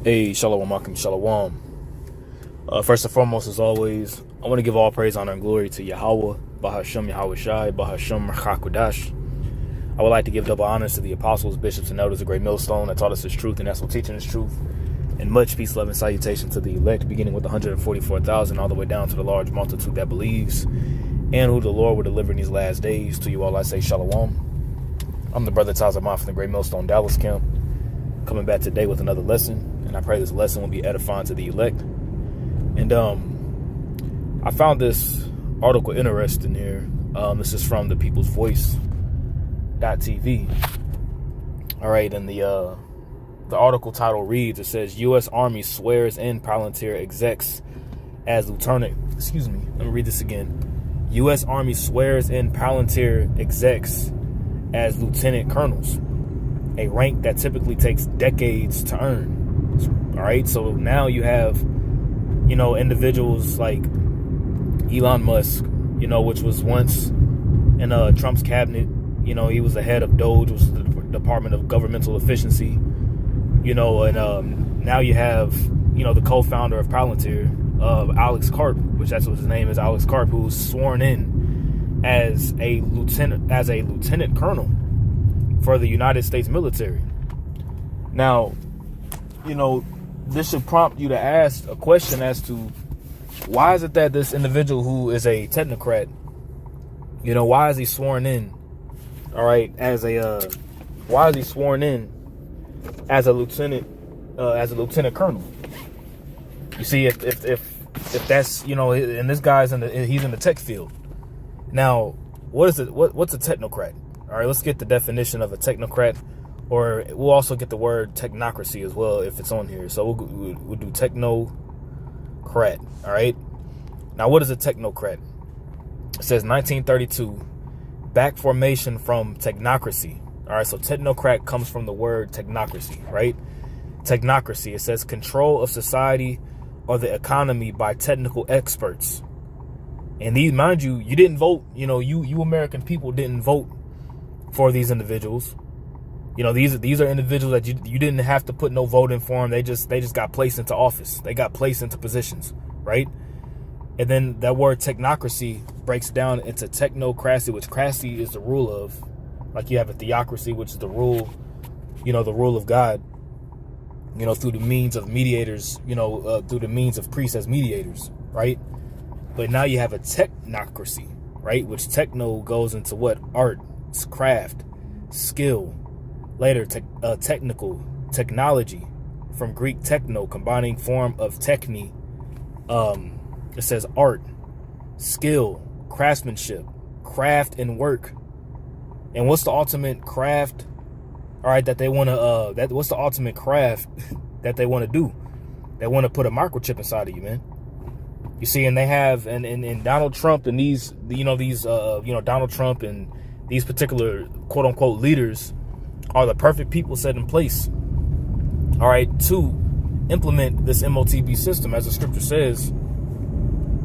Hey, Shalom, Malcolm, Shalom. First and foremost, as always, I want to give all praise, honor, and glory to Yahweh, Bahashem Yahweh Shai, Bahashem Chakudash. I would like to give double honors to the apostles, bishops, and elders of Great Millstone that taught us His truth and that's what teaching His truth. And much peace, love, and salutation to the elect, beginning with 144,000 all the way down to the large multitude that believes and who the Lord will deliver in these last days. To you all I say Shalom. I'm the brother Tazamah from the Great Millstone Dallas camp, coming back today with another lesson. And I pray this lesson will be edifying to the elect. And I found this article interesting here. This is from the People's Voice.tv. All right, and the article title reads, it says, U.S. Army swears in Palantir Execs as lieutenant. Excuse me, let me read this again. U.S. Army swears in Palantir Execs as lieutenant colonels, a rank that typically takes decades to earn. All right, so now you have, individuals like Elon Musk, which was once in Trump's cabinet. He was the head of DOGE, which was the Department of Governmental Efficiency. And now you have, the co-founder of Palantir, Alex Karp, which that's what his name is, Alex Karp, who's sworn in as a lieutenant colonel for the United States military. Now, this should prompt you to ask a question as to why is it that this individual who is a technocrat, why is he sworn in? All right, why is he sworn in as a lieutenant colonel? You see, if that's, and this guy's he's in the tech field. Now, what's a technocrat? All right, let's get the definition of a technocrat. Or we'll also get the word technocracy as well if it's on here. So we'll do technocrat. All right. Now, what is a technocrat? It says 1932, back formation from technocracy. All right. So technocrat comes from the word technocracy, right? Technocracy. It says control of society or the economy by technical experts. And these, mind you, you didn't vote. You American people didn't vote for these individuals. These are individuals that you didn't have to put no vote in for them. They just got placed into office. They got placed into positions, right? And then that word technocracy breaks down into technocracy, which cracy is the rule of, like you have a theocracy, which is the rule, the rule of God, through the means of mediators, through the means of priests as mediators, right? But now you have a technocracy, right? Which techno goes into what? Art, craft, skill. Later, technical, technology, from Greek techno, combining form of techne. It says art, skill, craftsmanship, craft and work. And what's the ultimate craft? All right, that they want to. What's the ultimate craft that they want to do? They want to put a microchip inside of you, man. You see, and they have, and Donald Trump and these Donald Trump and these particular quote unquote leaders are the perfect people set in place, all right, to implement this MOTB system, as the scripture says.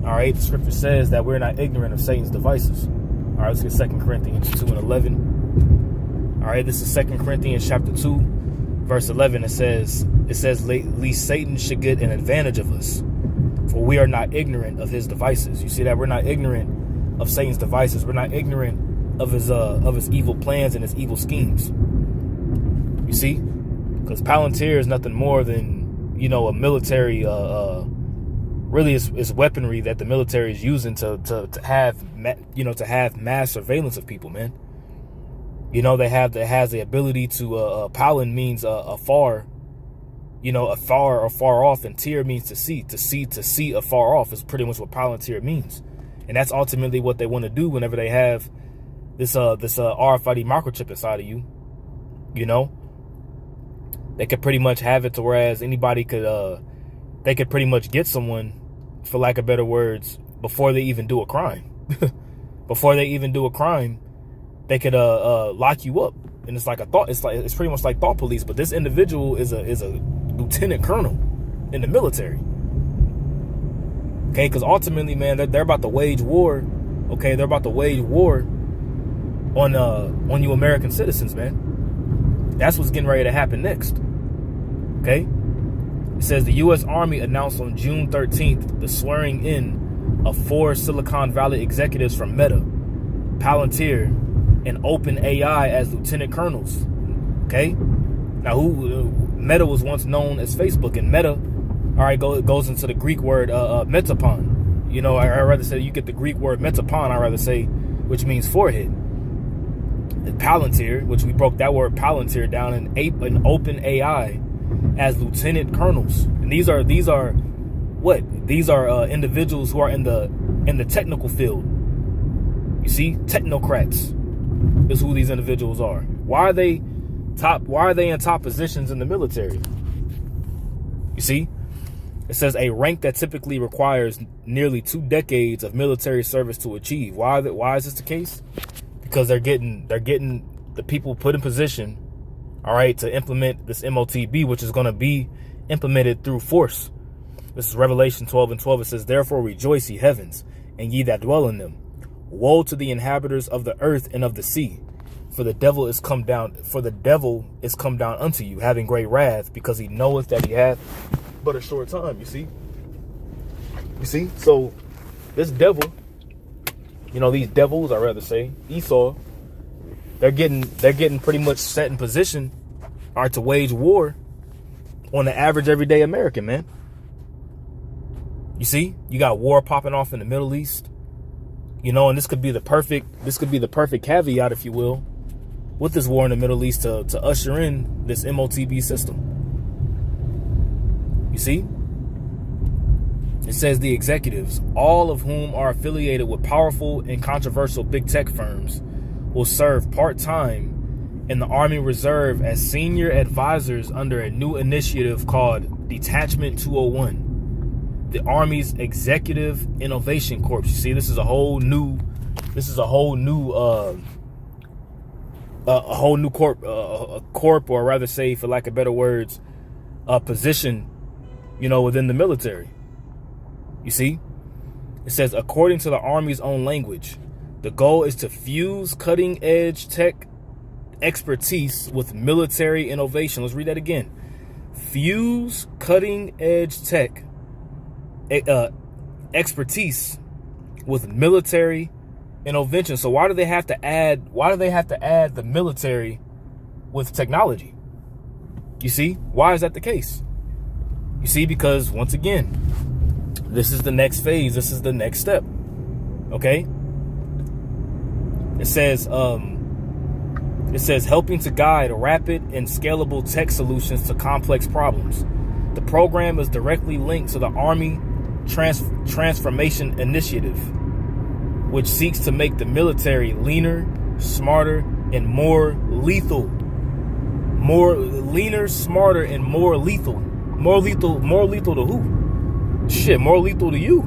All right, the scripture says that we're not ignorant of Satan's devices. All right, let's get 2 Corinthians 2:11. All right, this is 2 Corinthians chapter 2, verse 11. It says, lest Satan should get an advantage of us, for we are not ignorant of his devices. You see that? We're not ignorant of Satan's devices. We're not ignorant of his evil plans and his evil schemes. You see, because Palantir is nothing more than, a military, really it's weaponry that the military is using to have mass surveillance of people, man. That has the ability to, Palin means afar, afar or far off, and tier means to see afar off is pretty much what Palantir means. And that's ultimately what they want to do whenever they have this RFID microchip inside of you, They could pretty much have it to whereas anybody could, they could pretty much get someone, for lack of better words, before they even do a crime. Before they even do a crime, they could lock you up. And it's like it's pretty much like thought police. But this individual is a lieutenant colonel in the military. Okay, because ultimately, man, they're about to wage war. Okay, they're about to wage war on you American citizens, man. That's what's getting ready to happen next. Okay? It says the U.S. Army announced on June 13th the swearing in of 4 Silicon Valley executives from Meta, Palantir, and OpenAI as lieutenant colonels. Okay? Now, Meta was once known as Facebook, and Meta, all right, goes into the Greek word metapon. You know, I rather say you get the Greek word metapon, I rather say, which means forehead. And Palantir, which we broke that word Palantir down in OpenAI as lieutenant colonels. And these are what? These are individuals who are in the technical field. You see, technocrats is who these individuals are. Why are they in top positions in the military? You see, it says a rank that typically requires nearly 2 decades of military service to achieve. Why is this the case? Because they're getting the people put in position, all right, to implement this MOTB, which is going to be implemented through force. This is Revelation 12:12. It says, "Therefore rejoice, ye heavens, and ye that dwell in them. Woe to the inhabitants of the earth and of the sea, for the devil is come down unto you, having great wrath, because he knoweth that he hath but a short time." You see? So this devil, you know, these devils, I rather say, Esau, they're getting pretty much set in position, all right, to wage war on the average everyday American, man. You see, you got war popping off in the Middle East, you know, and this could be the perfect caveat, if you will, with this war in the Middle East to usher in this MOTB system. You see, it says the executives, all of whom are affiliated with powerful and controversial big tech firms, will serve part-time in the Army Reserve as senior advisors under a new initiative called Detachment 201. The Army's Executive Innovation Corps. You see, this is a whole new corp, or rather say, for lack of better words, a position, you know, within the military. You see, it says, according to the Army's own language, the goal is to fuse cutting edge tech expertise with military innovation. Let's read that again. Fuse cutting edge tech expertise with military innovation. So why do they have to add the military with technology? You see, why is that the case? You see, because once again, this is the next phase, this is the next step. Okay? It says helping to guide rapid and scalable tech solutions to complex problems. The program is directly linked to the Army Transformation Initiative, which seeks to make the military leaner, smarter, and more lethal. Leaner, smarter, and more lethal. More lethal to who? Shit, more lethal to you.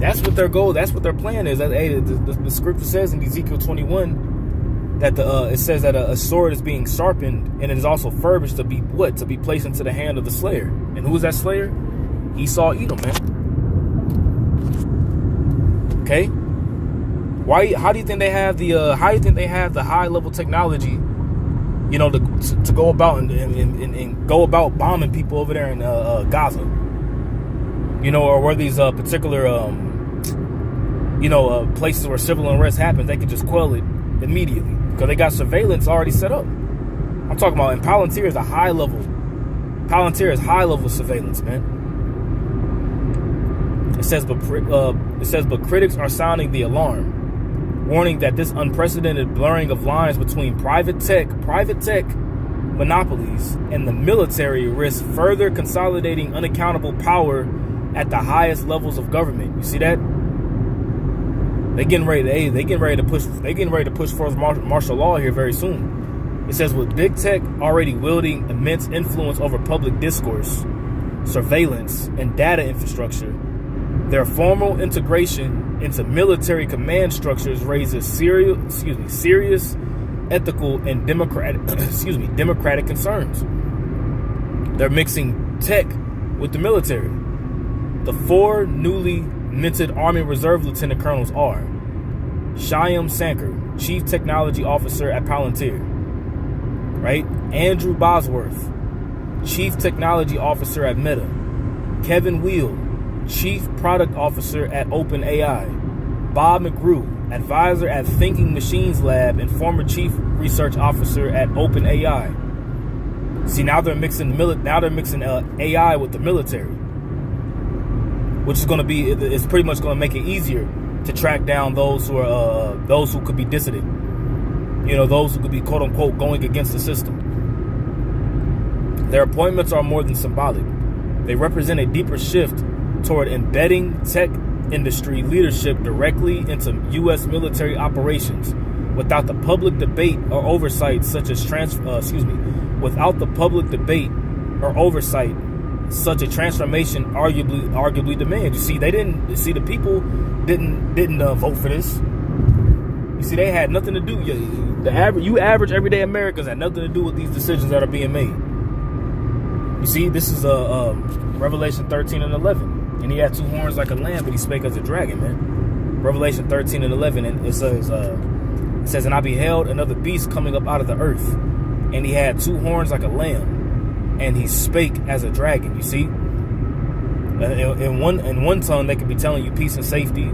That's what their goal, that's what their plan is. The scripture says in Ezekiel 21 that it says that a sword is being sharpened, and it is also furbished to be what? To be placed into the hand of the slayer. And who is that slayer? Esau, Edom, man. Okay. How do you think they have the high level technology, you know, to go about and go about bombing people over there in Gaza, you know, or where these particular places where civil unrest happens, they can just quell it immediately because they got surveillance already set up. I'm talking about, and Palantir is high level surveillance, man. It says, but critics are sounding the alarm, warning that this unprecedented blurring of lines between private tech monopolies and the military risks further consolidating unaccountable power at the highest levels of government. You see that? They getting ready to push for martial law here very soon. It says, with big tech already wielding immense influence over public discourse, surveillance, and data infrastructure, their formal integration into military command structures raises serious ethical and democratic concerns. They're mixing tech with the military. The 4 newly minted Army Reserve Lieutenant Colonels are Shyam Sankar, Chief Technology Officer at Palantir, right? Andrew Bosworth, Chief Technology Officer at Meta. Kevin Weil, Chief Product Officer at OpenAI. Bob McGrew, Advisor at Thinking Machines Lab and former Chief Research Officer at OpenAI. See, now they're mixing AI with the military, which is going to be, it's pretty much going to make it easier to track down those who could be dissident, those who could be quote unquote going against the system. Their appointments are more than symbolic. They represent a deeper shift toward embedding tech industry leadership directly into U.S. military operations without the public debate or oversight such a transformation arguably demands. You see, the people didn't vote for this. You see, they had nothing to do. You average everyday Americans had nothing to do with these decisions that are being made. You see, this is Revelation 13 and 11. And he had two horns like a lamb, but he spake as a dragon, man. Revelation 13 and 11, and it says, and I beheld another beast coming up out of the earth, and he had two horns like a lamb, and he spake as a dragon. You see, in one tongue they could be telling you peace and safety,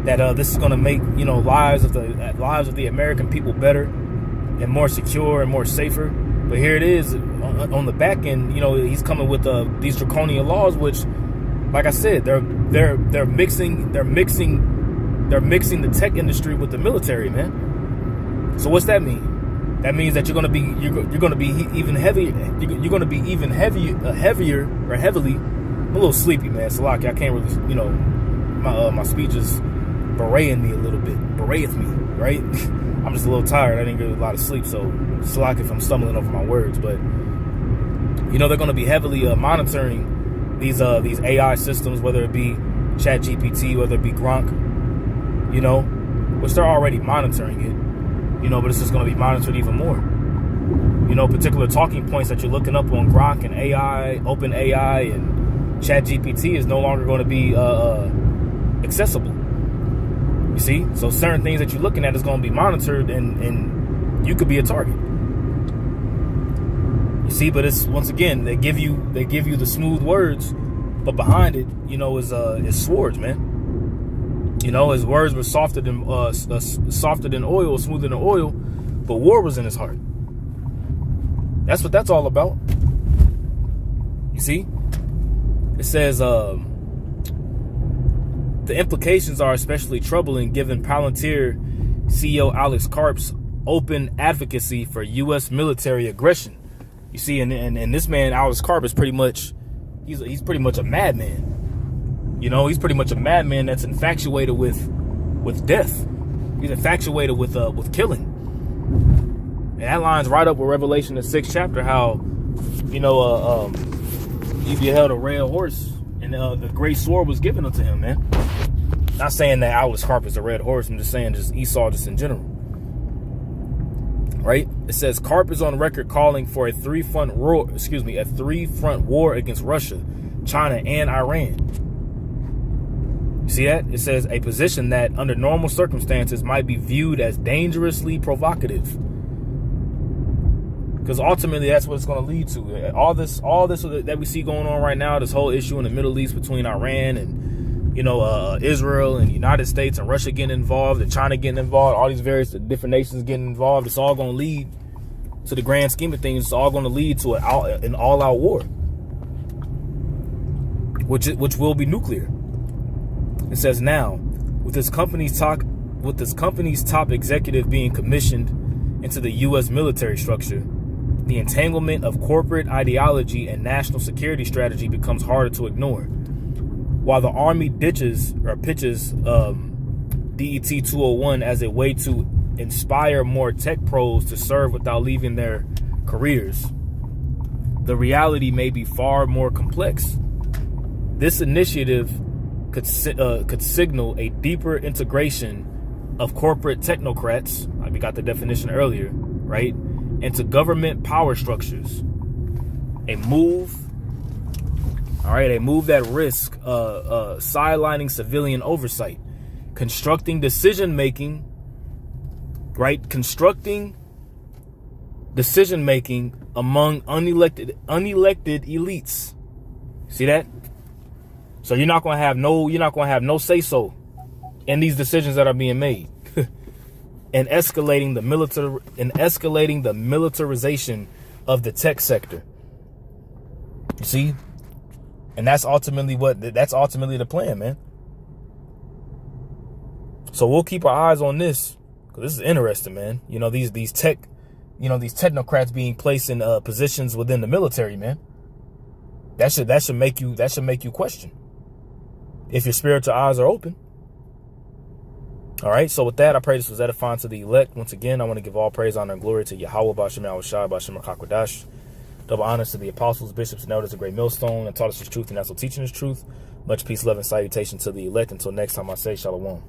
that this is going to make lives of the American people better and more secure and more safer. But here it is on the back end. He's coming with these draconian laws, which, like I said, they're mixing the tech industry with the military, man. So what's that mean? That means that you're going to be even heavier. You're going to be even heavier. I'm a little sleepy, man. Salaki, I can't really, my speech is bereating me a little bit. Bereath me, right? I'm just a little tired. I didn't get a lot of sleep, so Salaki if I'm stumbling over my words. But they're going to be heavily monitoring these AI systems, whether it be ChatGPT, whether it be Gronk, which they're already monitoring it, but it's just going to be monitored even more. Particular talking points that you're looking up on Gronk and AI, OpenAI, and ChatGPT is no longer going to be accessible. You see, so certain things that you're looking at is going to be monitored, and you could be a target. You see, but it's, once again, they give you the smooth words, but behind it, is swords, man. His words were softer than oil, smoother than oil, but war was in his heart. That's what that's all about. You see, it says the implications are especially troubling given Palantir CEO Alex Karp's open advocacy for U.S. military aggression. You see, and this man Alex Karp is pretty much he's pretty much a madman. He's pretty much a madman that's infatuated with death. He's infatuated with killing. And that lines right up with Revelation the 6th chapter, how he beheld a red horse and the great sword was given unto him, man. Not saying that Alex Karp is a red horse. I'm just saying Esau just in general. Right? It says Karp is on record calling for a three-front war against Russia, China, and Iran. You see that? It says a position that under normal circumstances might be viewed as dangerously provocative. Because ultimately that's what it's going to lead to. All this that we see going on right now, this whole issue in the Middle East between Iran and Israel and the United States and Russia getting involved and China getting involved, all these various different nations getting involved, it's all going to lead to the grand scheme of things. It's all going to lead to an all-out war, which will be nuclear. It says now, with this company's top executive being commissioned into the U.S. military structure, the entanglement of corporate ideology and national security strategy becomes harder to ignore. While the Army pitches DET 201 as a way to inspire more tech pros to serve without leaving their careers, the reality may be far more complex. This initiative could signal a deeper integration of corporate technocrats, like we got the definition earlier, right, into government power structures. A move that risks sidelining civilian oversight, constructing decision making, right? Constructing decision making among unelected elites. See that? So you're not gonna have no say so in these decisions that are being made. And escalating the militarization of the tech sector. You see? And that's ultimately the plan, man. So we'll keep our eyes on this, because this is interesting, man. You know, these technocrats being placed in positions within the military, man. That should make you question if your spiritual eyes are open. All right, so with that, I pray this was edifying to the elect. Once again, I want to give all praise, honor, and glory to Yahweh, B'Shem Yahushua, B'Shem HaKakwadash. Double honors to the apostles, bishops, and elders, a great millstone, and taught us his truth, and also teaching his truth. Much peace, love, and salutation to the elect. Until next time, I say shalom.